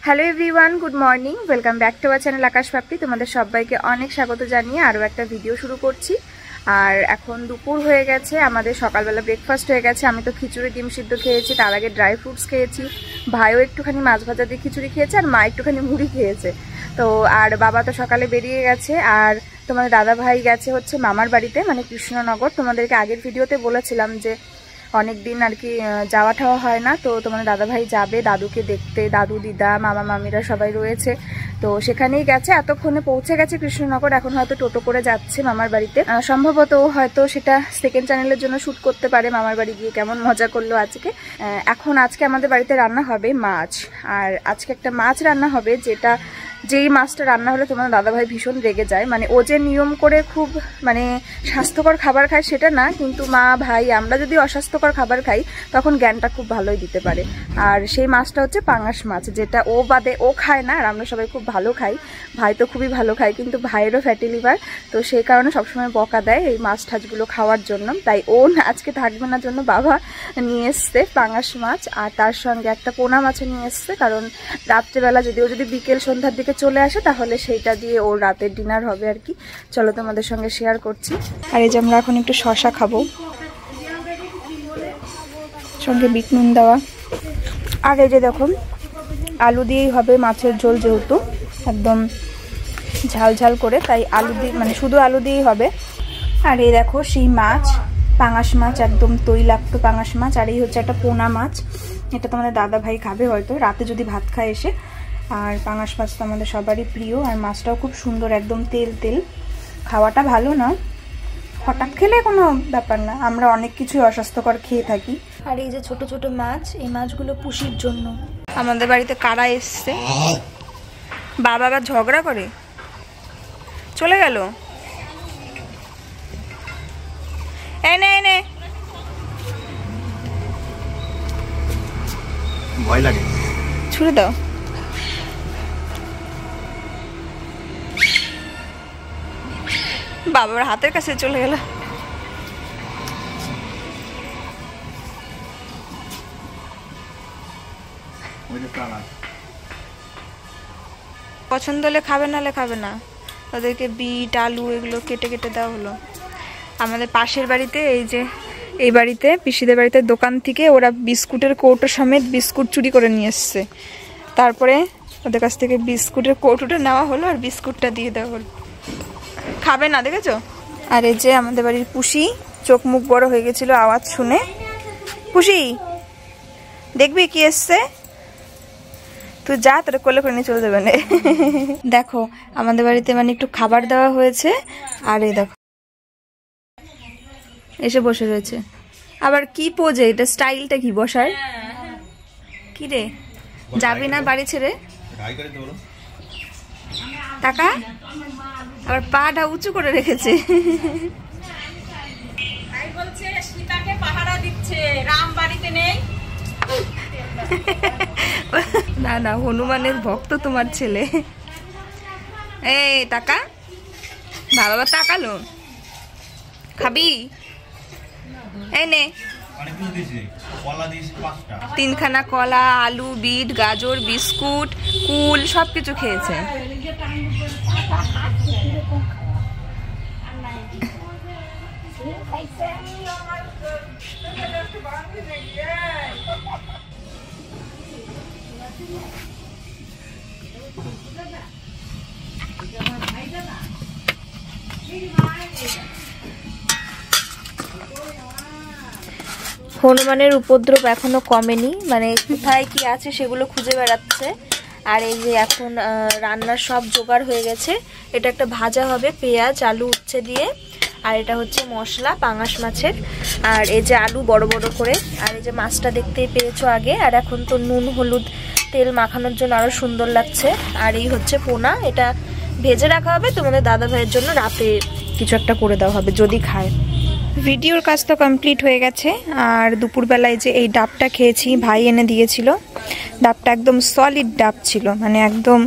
Hello everyone, good morning. Welcome back to our channel Akash Papri. তোমাদের সবাইকে অনেক স্বাগত জানিয়ে আরও একটা ভিডিও শুরু করছি। আর এখন দুপুর হয়ে গেছে, আমাদের সকালবেলা ব্রেকফাস্ট হয়ে গেছে। আমি তো খিচুড়ি ডিম সিদ্ধ খেয়েছি, তার আগে ড্রাই ফ্রুটস খেয়েছি, ভাইও একটুখানি মাছ ভাজা দিয়ে খিচুড়ি খেয়েছে, আর মা একটুখানি মুড়ি খেয়েছে। তো আর বাবা তো সকালে বেরিয়ে গেছে। আর তোমাদের দাদা ভাই গেছে হচ্ছে মামার বাড়িতে, মানে কৃষ্ণনগর। তোমাদেরকে আগের ভিডিওতে বলেছিলাম যে অনেক দিন আর কি যাওয়া ঠাওয়া হয় না, তো তোমাদের দাদাভাই যাবে দাদুকে দেখতে। দাদু দিদা মামা মামিরা সবাই রয়েছে, তো সেখানেই গেছে। এতক্ষণে পৌঁছে গেছে কৃষ্ণনগর, এখন হয়তো টোটো করে যাচ্ছে মামার বাড়িতে। সম্ভবত হয়তো সেটা সেকেন্ড চ্যানেলের জন্য শ্যুট করতে পারে, মামার বাড়ি গিয়ে কেমন মজা করলো আজকে। আজকে আমাদের বাড়িতে রান্না হবে মাছ, আর আজকে একটা মাছ রান্না হবে, যেই মাছটা রান্না হলে তোমার দাদাভাই ভীষণ রেগে যায়। মানে ও যে নিয়ম করে খুব মানে স্বাস্থ্যকর খাবার খায় সেটা না, কিন্তু মা ভাই আমরা যদি অস্বাস্থ্যকর খাবার খাই তখন জ্ঞানটা খুব ভালোই দিতে পারে। আর সেই মাছটা হচ্ছে পাঙাশ মাছ, যেটা ও বাদে ও খায় না, আর আমরা সবাই খুব ভালো খাই। ভাই তো খুবই ভালো খায়, কিন্তু ভাইয়েরও ফ্যাটি লিভার, তো সেই কারণে সবসময় বকা দেয় এই মাছ ঠাছগুলো খাওয়ার জন্য। তাই ও আজকে থাকবে না জন্য বাবা নিয়ে এসছে পাঙাশ মাছ, আর তার সঙ্গে একটা পোনা মাছও নিয়ে এসছে। কারণ রাত্রেবেলা যদি বিকেল সন্ধ্যার দিকে চলে আসে তাহলে সেইটা দিয়ে ওর রাতের ডিনার হবে আর কি। চলো তোমাদের সঙ্গে শেয়ার করছি। আর এই যে আমরা এখন একটু শশা খাবো, সঙ্গে বিট নুন দেওয়া। আর এই যে দেখো আলু দিয়েই হবে মাছের ঝোল, যেহেতু একদম ঝাল ঝাল করে, তাই আলু দিয়ে মানে শুধু আলু দিয়েই হবে। আর এই দেখো সেই মাছ, পাঙাশ মাছ, একদম তৈলাক্ত পাঙাশ মাছ। আর এই হচ্ছে একটা পোনা মাছ, এটা তোমাদের দাদা ভাই খাবে হয়তো রাতে যদি ভাত খায় এসে। আর পাঙাশ মাছ তো আমাদের সবারই প্রিয়, আর মাছটাও খুব সুন্দর, একদম তেল তেল। খাওয়াটা ভালো না, হঠাৎ খেলে কোনো ব্যাপার না, আমরা অনেক কিছুই অস্বাস্থ্যকর খেয়ে থাকি। আর এই যে ছোট ছোট মাছ, এই মাছগুলো পুষির জন্য। আমাদের বাড়িতে কারা এসছে, বাবা আবার ঝগড়া করে চলে গেল। এনে এনে ভয় লাগে, ছুড়ে দাও। বাবার হাতের কাছে চলে গেল। পছন্দ হলে খাবে, নাহলে খাবে না। ওদেরকে বিট আলু এগুলো কেটে কেটে দেওয়া হলো। আমাদের পাশের বাড়িতে এই বাড়িতে পিসিদের বাড়িতে দোকান থেকে ওরা বিস্কুটের কৌটো সমেত বিস্কুট চুরি করে নিয়ে এসছে। তারপরে ওদের কাছ থেকে বিস্কুটের কৌটোটা নেওয়া হলো, আর বিস্কুটটা দিয়ে দেওয়া হলো। খাবে না, দেখেছো? আর এই যে আমাদের বাড়ির পুষি, চোখ মুখ বড় হয়ে গেছিল আওয়াজ শুনে। পুষি দেখবি কি এসছে, তুই যা, তোর কোলে করে নিয়ে চলে যাবে না। দেখো আমাদের বাড়িতে মানে একটু খাবার দেওয়া হয়েছে, আর এই দেখো এসে বসে রয়েছে। আবার কি পোজে, এটা স্টাইলটা কি বসার? কি রে, যাবি না বাড়ি ছেড়ে? টাকা আবার পাটা উঁচু করে রেখেছে। না না, হনুমানের ভক্ত তোমার ছেলে। এই টাকা, বাবা তাকালো, খাবি? এই নে, 3খানা কলা, আলু, বিট, গাজর, বিস্কুট, কুল সবকিছু খেয়েছে। হনুমানের উপদ্রব এখনো কমেনি, মানে কোথায় কি আছে সেগুলো খুঁজে বেড়াচ্ছে। আর এই যে এখন রান্নার সব জোগাড় হয়ে গেছে। এটা একটা ভাজা হবে পেঁয়াজ আলু উচ্ছে দিয়ে, আর এটা হচ্ছে মশলা পাঙাশ মাছের। আর এই যে আলু বড় বড় করে, আর এই যে মাছটা দেখতেই পেয়েছো আগে। আর এখন তো নুন হলুদ তেল মাখানোর জন্য আরো সুন্দর লাগছে। আর এই হচ্ছে পোনা, এটা ভেজে রাখা হবে, তোমাদের দাদা ভাইয়ের জন্য রাতে কিছু একটা করে দেওয়া হবে যদি খায়। ভিডিওর কাজ তো কমপ্লিট হয়ে গেছে। আর দুপুরবেলায় যে এই ডাবটা খেয়েছি, ভাই এনে দিয়েছিল। ডাবটা একদম সলিড ডাব ছিল, মানে একদম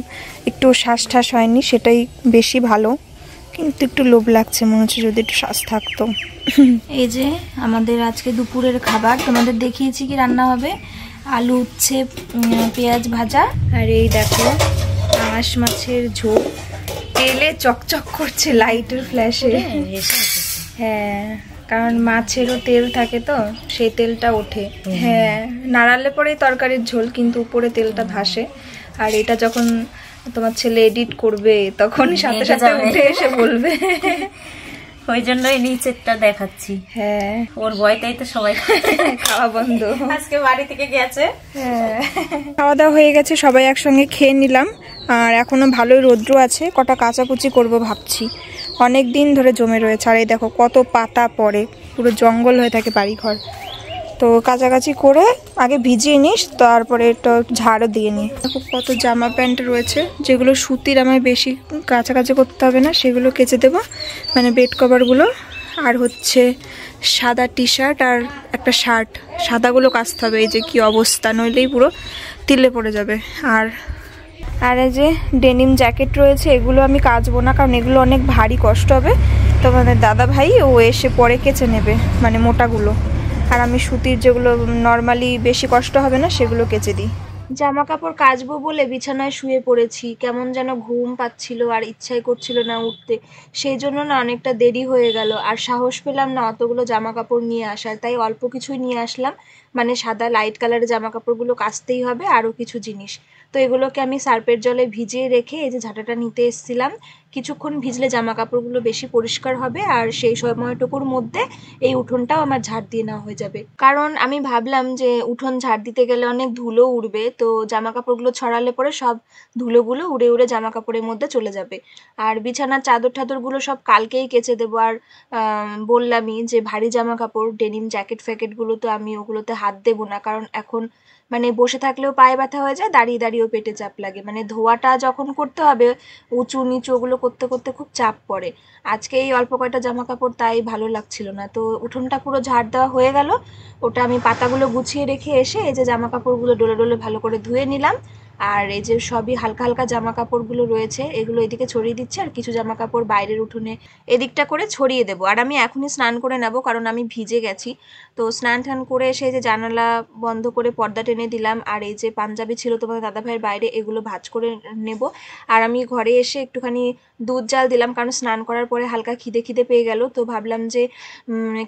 একটু শ্বাস ঠাস হয়নি, সেটাই বেশি ভালো। কিন্তু একটু লোভ লাগছে, মনে হচ্ছে যদি একটু শ্বাস থাকতো। এই যে আমাদের আজকে দুপুরের খাবার তোমাদের দেখিয়েছি কি রান্না হবে। আলু উচ্ছে পেঁয়াজ ভাজা, আর এই দেখো পাঙাশ মাছের ঝোল। তেলে চকচক করছে লাইটের ফ্ল্যাশে। হ্যাঁ, কারণ মাছেরও তেল থাকে তো, সেই তেলটা ওঠে। হ্যাঁ, নাড়ালে পরেই তরকারির ঝোল, কিন্তু উপরে তেলটা ভাসে। আর এটা যখন তোমার ছেলে এডিট করবে তখন সাথে সাথে উঠে এসে বলবে, ওই জন্যই নিচেরটা দেখাচ্ছি। হ্যাঁ, ওর ভয়টাই তো সবাই খাওয়া বন্ধ। আজকে বাড়ি থেকে গেছে। হ্যাঁ, খাওয়া দাওয়া হয়ে গেছে, সবাই একসঙ্গে খেয়ে নিলাম। আর এখনো ভালোই রৌদ্র আছে, কটা কাচাকুচি করব ভাবছি। অনেক দিন ধরে জমে রয়েছে। আর এই দেখো কত পাতা পড়ে, পুরো জঙ্গল হয়ে থাকে বাড়িঘর। তো কাছাকাছি করে আগে ভিজিয়ে নিস, তারপরে একটু ঝাড়ও দিয়ে নিই। দেখো কত জামা প্যান্ট রয়েছে, যেগুলো সুতির, আমায় বেশি কাছাকাছি করতে হবে না, সেগুলো কেচে দেবো, মানে বেড কভারগুলো। আর হচ্ছে সাদা টি শার্ট আর একটা শার্ট, সাদাগুলো কাচতে হবে। এই যে কি অবস্থা, নইলেই পুরো তিলে পড়ে যাবে। আর এই যে ডেনিম জ্যাকেট রয়েছে, এগুলো আমি কাচবো না, কারণ এগুলো অনেক ভারী, কষ্ট হবে। তোমাদের দাদা ভাই ও এসে পরে কেচে নেবে, মানে মোটাগুলো। আর আমি সুতির যেগুলো নর্মালি বেশি কষ্ট হবে না, সেগুলো কেচে দিই। জামা কাপড় কাচবো বলে বিছানায় শুয়ে পড়েছি, কেমন যেন ঘুম পাচ্ছিল আর ইচ্ছাই করছিল না উঠতে। সেই জন্য না অনেকটা দেরি হয়ে গেল, আর সাহস পেলাম না অতগুলো জামা কাপড় নিয়ে আসার, তাই অল্প কিছুই নিয়ে আসলাম। মানে সাদা লাইট কালারের জামা কাপড়গুলো কাচতেই হবে, আরও কিছু জিনিস। তো এগুলোকে আমি সার্ফের জলে ভিজিয়ে রেখে এই যে ঝাঁটাটা নিতে এসেছিলাম। কিছুক্ষণ ভিজলে জামা কাপড়গুলো বেশি পরিষ্কার হবে, আর সেই সময়টুকুর মধ্যে এই উঠোনটাও আমার ঝাড় দিয়ে নেওয়া হয়ে যাবে। কারণ আমি ভাবলাম যে উঠোন ঝাড় দিতে গেলে অনেক ধুলো উড়বে, তো জামা কাপড়গুলো ছড়ালে পরে সব ধুলোগুলো উড়ে উড়ে জামা কাপড়ের মধ্যে চলে যাবে। আর বিছানার চাদর টাদরগুলো সব কালকেই কেচে দেবো। আর বললামই যে ভারী জামা কাপড়, ডেনিম জ্যাকেট ফ্যাকেটগুলো তো আমি ওগুলোতে হাত দেবো না, কারণ এখন মানে বসে থাকলেও পায়ে ব্যথা হয়ে যায়, দাঁড়িয়ে দাঁড়িয়েও পেটে চাপ লাগে। মানে ধোয়াটা যখন করতে হবে, উঁচু নিচু ওগুলো করতে করতে খুব চাপ পড়ে। আজকে এই অল্প কয়টা জামা কাপড়, তাই ভালো লাগছিল না। তো উঠোনটা পুরো ঝাড় দেওয়া হয়ে গেল, ওটা আমি পাতাগুলো গুছিয়ে রেখে এসে এই যে জামা কাপড়গুলো ডলে ডলে ভালো করে ধুয়ে নিলাম। আর এই যে সবই হালকা হালকা জামা কাপড়গুলো রয়েছে, এগুলো এদিকে ছড়িয়ে দিচ্ছি, আর কিছু জামা কাপড় বাইরের উঠোনে এদিকটা করে ছড়িয়ে দেবো। আর আমি এখনই স্নান করে নেব, কারণ আমি ভিজে গেছি। তো স্নান টান করে এসে যে জানালা বন্ধ করে পর্দা টেনে দিলাম। আর এই যে পাঞ্জাবি ছিল তোমাদের দাদাভাইয়ের বাইরে, এগুলো ভাঁজ করে নেব। আর আমি ঘরে এসে একটুখানি দুধ জাল দিলাম, কারণ স্নান করার পরে হালকা খিদে খিদে পেয়ে গেল। তো ভাবলাম যে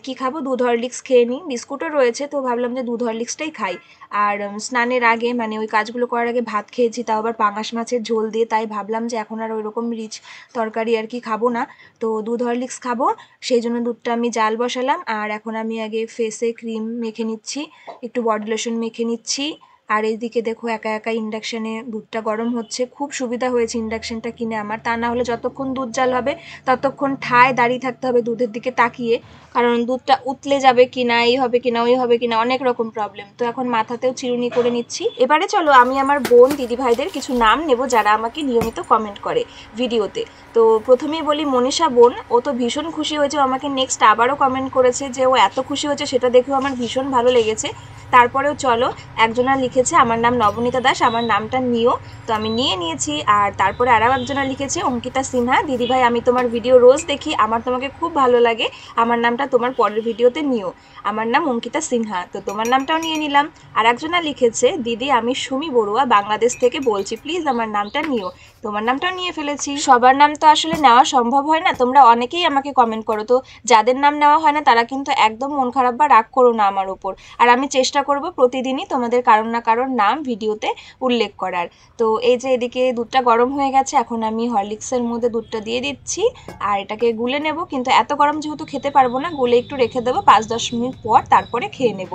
কি খাবো, দুধ হরলিক্স খেয়ে নিই, বিস্কুটও রয়েছে, তো ভাবলাম যে দুধ হরলিক্সটাই খাই। আর স্নানের আগে, মানে ওই কাজগুলো করার আগে ভাত খেয়েছি, তাও আবার পাঙাশ মাছের ঝোল দিয়ে, তাই ভাবলাম যে এখন আর ওই রকম রিচ তরকারি আর কি খাবো না, তো দুধ হরলিক্স খাবো। সেই জন্য দুধটা আমি জাল বসালাম। আর এখন আমি আগে ফেসে ক্রিম মেখে নিচ্ছি, একটু বডি লোশন মেখে নিচ্ছি। আর এইদিকে দেখো একা একা ইন্ডাকশানে দুধটা গরম হচ্ছে। খুব সুবিধা হয়েছে ইন্ডাকশানটা কিনে আমার, তা না হলে যতক্ষণ দুধ জাল হবে ততক্ষণ ঠায় দাঁড়িয়ে থাকতে হবে দুধের দিকে তাকিয়ে, কারণ দুধটা উতলে যাবে কিনা, এই হবে কিনা, ওই হবে কিনা, অনেক রকম প্রবলেম। তো এখন মাথাতেও চিরুনি করে নিচ্ছি। এবারে চলো আমি আমার বোন দিদিভাইদের কিছু নাম নেব, যারা আমাকে নিয়মিত কমেন্ট করে ভিডিওতে। তো প্রথমেই বলি মনীষা বোন, ও তো ভীষণ খুশি হয়েছে, আমাকে নেক্সট আবারও কমেন্ট করেছে যে ও এত খুশি হয়েছে, সেটা দেখেও আমার ভীষণ ভালো লেগেছে। তারপরেও চলো, একজনা লিখেছে আমার নাম নবনীতা দাস, আমার নামটা নিও, তো আমি নিয়েছি। আর তারপরে আরও একজনা লিখেছে অঙ্কিতা সিনহা, দিদিভাই আমি তোমার ভিডিও রোজ দেখি, আমার তোমাকে খুব ভালো লাগে, আমার নামটা তোমার পরের ভিডিওতে নিও, আমার নাম অঙ্কিতা সিনহা, তো তোমার নামটাও নিয়ে নিলাম। আর একজনা লিখেছে দিদি আমি সুমি বড়ুয়া বাংলাদেশ থেকে বলছি, প্লিজ আমার নামটা নিও, তোমার নামটাও নিয়ে ফেলেছি। সবার নাম তো আসলে নেওয়া সম্ভব হয় না, তোমরা অনেকেই আমাকে কমেন্ট করো, তো যাদের নাম নেওয়া হয় না তারা কিন্তু একদম মন খারাপ বা রাগ করো না আমার উপর। আর আমি চেষ্টা করব প্রতিদিনই তোমাদের কারণ না কারণ নাম ভিডিওতে উল্লেখ করার। তো এই যে এদিকে দুধটা গরম হয়ে গেছে, এখন আমি হরলিক্সের মধ্যে দুধটা দিয়ে দিচ্ছি, আর এটাকে গুলে নেব। কিন্তু এত গরম যেহেতু খেতে পারবো না, গুলে একটু রেখে দেবো, 5-10 মিনিট পর তারপরে খেয়ে নেব।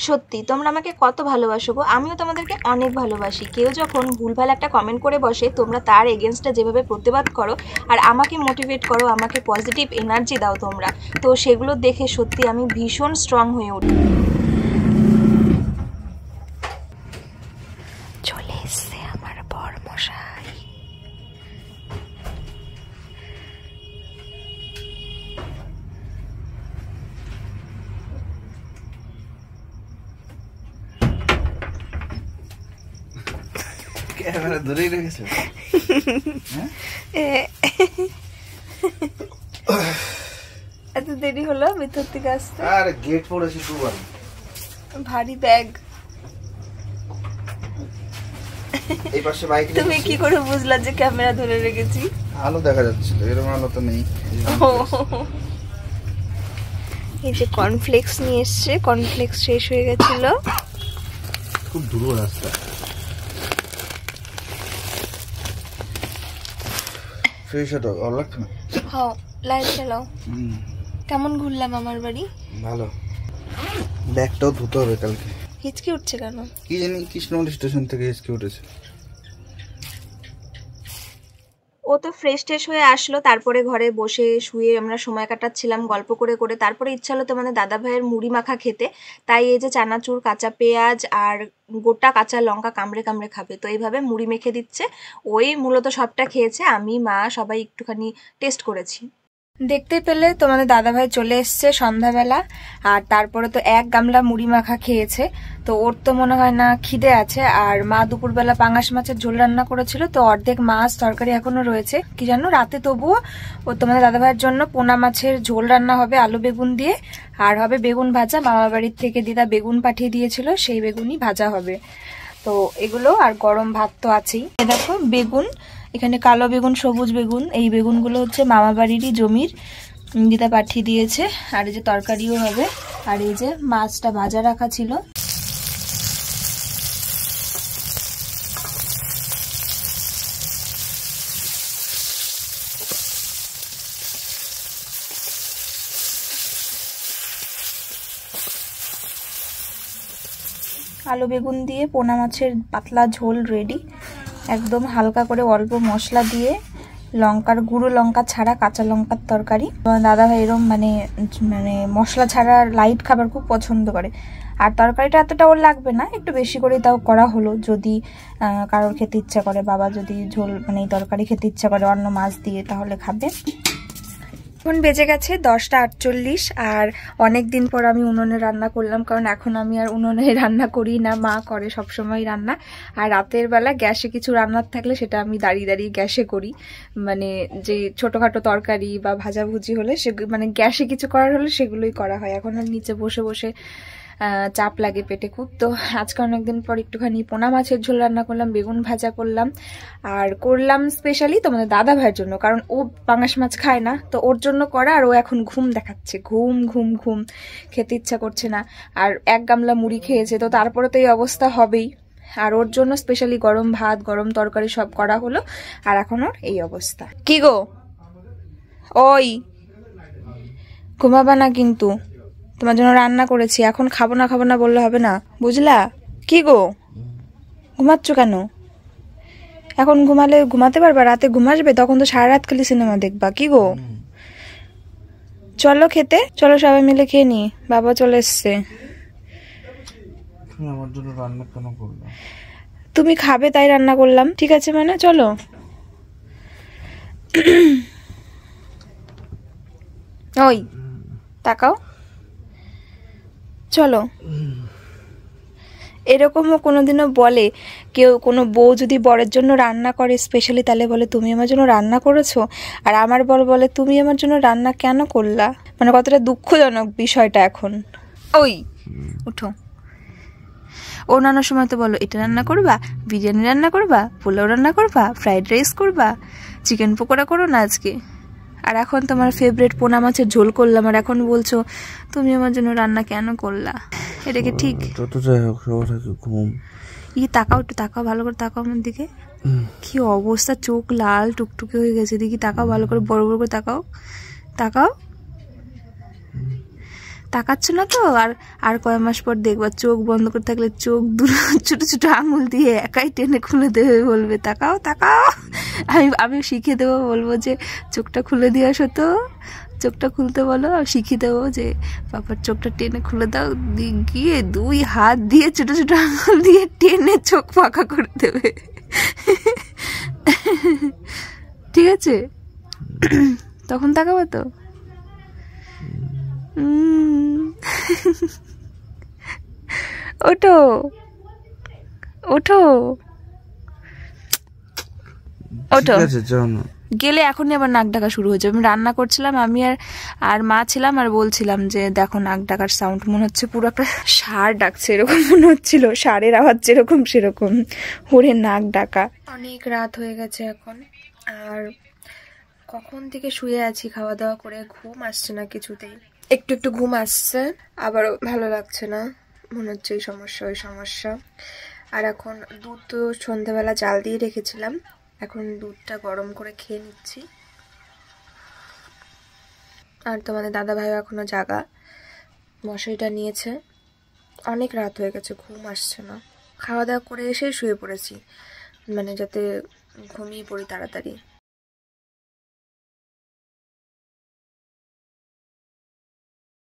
সত্যি তোমরা আমাকে কত ভালোবাসো গো, আমিও তোমাদেরকে অনেক ভালোবাসি। কেউ যখন ভুলভাল একটা কমেন্ট করে বসে, তোমরা তার এগেনস্টে যেভাবে প্রতিবাদ করো আর আমাকে মোটিভেট করো, আমাকে পজিটিভ এনার্জি দাও তোমরা, তো সেগুলো দেখে সত্যি আমি ভীষণ স্ট্রং হয়ে উঠি। চলে এসছে আমার বর মশাই। ক্যামেরা ধরেই রেখেছো? এত দেরি হলো ভিতর থেকে আসতে? আর গেট পড়েছি দুবার, ভারী ব্যাগ। এই পাশে বাইক তুমি কি করে বুঝলা যে ক্যামেরা ধরে রেখেছি? আলো দেখা যাচ্ছিল, এরকম আলো তো নেই। এই যে কর্নফ্লেক্স নিয়ে এসছে, কর্নফ্লেক্স শেষ হয়ে গেছিল। খুব দূর রাস্তা। ফ্রেশ হতো, ভালো লাগতো না? হ্যাঁ, লাইট চালাও। কেমন ঘুরলাম আমার বাড়ি? ভালো। ব্যাগটাও ধুতে হবে কালকে। হিচকি উঠছে কেন? কি জানি, কৃষ্ণমন্দির স্টেশন থেকে হিচকি উঠেছে। ও তো ফ্রেশ ট্রেশ হয়ে আসলো, তারপরে ঘরে বসে শুয়ে আমরা সময় কাটাচ্ছিলাম গল্প করে করে। তারপরে ইচ্ছা হলো তোমাদের দাদা ভাইয়ের মুড়ি মাখা খেতে, তাই এই যে চানাচুর, কাঁচা পেঁয়াজ আর গোটা কাঁচা লঙ্কা কামড়ে কামড়ে খাবে, তো এইভাবে মুড়ি মেখে দিচ্ছে। ওই মূলত সবটা খেয়েছে, আমি মা সবাই একটুখানি টেস্ট করেছি। দেখতে পেলে তোমাদের দাদাভাই চলে এসছে সন্ধ্যাবেলা, আর তারপরে তো এক গামলা মুড়ি মাখা খেয়েছে, তো ওর তো মনে হয় না খিদে আছে। আর মা দুপুরবেলা পাঙাশ মাছের ঝোল রান্না করেছিল, তো অর্ধেক মাছ তরকারি এখনো রয়েছে কি জানো রাতে, তবুও ও তোমাদের দাদাভাইয়ের জন্য পোনা মাছের ঝোল রান্না হবে আলু বেগুন দিয়ে, আর হবে বেগুন ভাজা। মামা বাড়ির থেকে দিদা বেগুন পাঠিয়ে দিয়েছিল, সেই বেগুনই ভাজা হবে। তো এগুলো আর গরম ভাত তো আছেই। দেখো বেগুন, এখানে কালো বেগুন, সবুজ বেগুন, এই বেগুনগুলো হচ্ছে মামা বাড়িরই জমির, দিদা পাঠিয়ে দিয়েছে। আর এই যে তরকারিও হবে, আর এই যে মাছটা ভাজা রাখা ছিল। আলু বেগুন দিয়ে পোনা মাছের পাতলা ঝোল রেডি, একদম হালকা করে অল্প মশলা দিয়ে, লঙ্কার গুঁড়ো লঙ্কা ছাড়া কাঁচা লঙ্কার তরকারি। দাদা ভাই এরকম মানে মানে মশলা ছাড়া লাইট খাবার খুব পছন্দ করে। আর তরকারিটা এতটা ওর লাগবে না, একটু বেশি করে তাও করা হলো, যদি কারোর খেতে ইচ্ছা করে, বাবা যদি ঝোল মানে তরকারি খেতে ইচ্ছা করে অন্য মাছ দিয়ে তাহলে খাবে। এখন বেজে গেছে 10:48, আর অনেক দিন পর আমি উনুনে রান্না করলাম, কারণ এখন আমি আর উনুনে রান্না করি না, মা করে সবসময় রান্না। আর রাতের বেলা গ্যাসে কিছু রান্নার থাকলে সেটা আমি দাঁড়িয়ে দাঁড়িয়ে গ্যাসে করি, মানে যে ছোটোখাটো তরকারি বা ভাজাভুজি হলে মানে গ্যাসে কিছু করার হলে সেগুলোই করা হয়। এখন আর নিচে বসে বসে চাপ লাগে পেটে খুব। তো আজকে অনেকদিন পর একটুখানি পোনা মাছের ঝোল রান্না করলাম, বেগুন ভাজা করলাম, আর করলাম স্পেশালি তোমাদের দাদা ভাইয়ের জন্য, কারণ ও পাঙাশ মাছ খায় না, তো ওর জন্য করা। আর ও এখন ঘুম দেখাচ্ছে, ঘুম ঘুম ঘুম, খেতে ইচ্ছা করছে না। আর এক গামলা মুড়ি খেয়েছে, তো তারপরে তো এই অবস্থা হবেই। আর ওর জন্য স্পেশালি গরম ভাত, গরম তরকারি সব করা হলো, আর এখন ওর এই অবস্থা। কি গো, ওই ঘুমাবা না কিন্তু, তোমার জন্য রান্না করেছি, এখন খাবো না বললে হবে না, বুঝলা? কি গো, ঘুমাচ্ছ কেন? এখন ঘুমালে ঘুমাতে পারবা? রাতে ঘুমাসবে, তখন তো সারা রাত খালি সিনেমা দেখবা। কি গো, চলো খেতে, চলো সবাই মিলে খেয়ে নি, বাবা চলে এসছে। আমার জন্য রান্না কেন করলাম? তুমি খাবে তাই রান্না করলাম, ঠিক আছে মানে চলো। ওই তাকাও, চলো। এরকমও কোনোদিনও বলে কেউ, কোনো বউ যদি বরের জন্য রান্না করে স্পেশালি, তাহলে বলে তুমি আমার জন্য রান্না করেছো, আর আমার বর বলে তুমি আমার জন্য রান্না কেন করলা, মানে কতটা দুঃখজনক বিষয়টা এখন। ওই উঠো, অন্যান্য সময় তো বলো এটা রান্না করবা, বিরিয়ানি রান্না করবা, পোলাও রান্না করবা, ফ্রাইড রাইস করবা, চিকেন পকোড়া করো না আজকে, আর এখন তোমার ফেভারিট পোনা মাছের ঝোল করলাম, আর এখন বলছো তুমি আমার জন্য রান্না কেন করলা? এটা কি ঠিক? ঘুম। তাকাও, একটু তাকাও, ভালো করে তাকাও আমার দিকে। কি অবস্থা, চোখ লাল টুকটুকে হয়ে গেছে, দেখি তাকাও ভালো করে, বড় বড় করে তাকাও, তাকাও। তাকাচ্ছ না তো? আর কয় মাস পর দেখবা চোখ বন্ধ করে থাকলে চোখ ছোট ছোট আঙুল দিয়ে একাই টেনে খুলে দেবে, বলবে তাকাও তাকাও। আমি শিখিয়ে দেবো, বলবো যে চোখটা খুলে দিয়ে আসো, তো চোখটা খুলতে বলো, আর শিখিয়ে দেবো যে বাবার চোখটা টেনে খুলে দাও, গিয়ে 2 হাত দিয়ে ছোট ছোট আঙুল দিয়ে টেনে চোখ ফাঁকা করে দেবে, ঠিক আছে? তখন তাকাবো তো। ওঠো ওঠো ওঠো, গেলে এখনই আবার নাক ডাকা শুরু হয়ে যাবে। আমি রান্না করছিলাম, আমি আর মা ছিলাম, আর বলছিলাম যে দেখো নাক ডাকার সাউন্ড, মনে হচ্ছে পুরো একটা ষাঁড় ডাকছে, এরকম মনে হচ্ছিল, ষাঁড়ের আওয়াজ যেরকম সেরকম। ওরে নাক ডাকা। অনেক রাত হয়ে গেছে এখন, আর কখন থেকে শুয়ে আছি খাওয়া দাওয়া করে, ঘুম আসছে না কিছুতেই। একটু একটু ঘুম আসছে, আবারও ভালো লাগছে না, মনে হচ্ছে এই সমস্যা ওই সমস্যা। আর এখন দুধ তো সন্ধ্যাবেলা জাল দিয়ে রেখেছিলাম, এখন দুধটা গরম করে খেয়ে নিচ্ছি। আর তোমাদের দাদা ভাইও এখনো জাগা, মশারিটা নিয়েছে। অনেক রাত হয়ে গেছে, ঘুম আসছে না। খাওয়া দাওয়া করে এসে শুয়ে পড়েছি, মানে যাতে ঘুমিয়ে পড়ি তাড়াতাড়ি।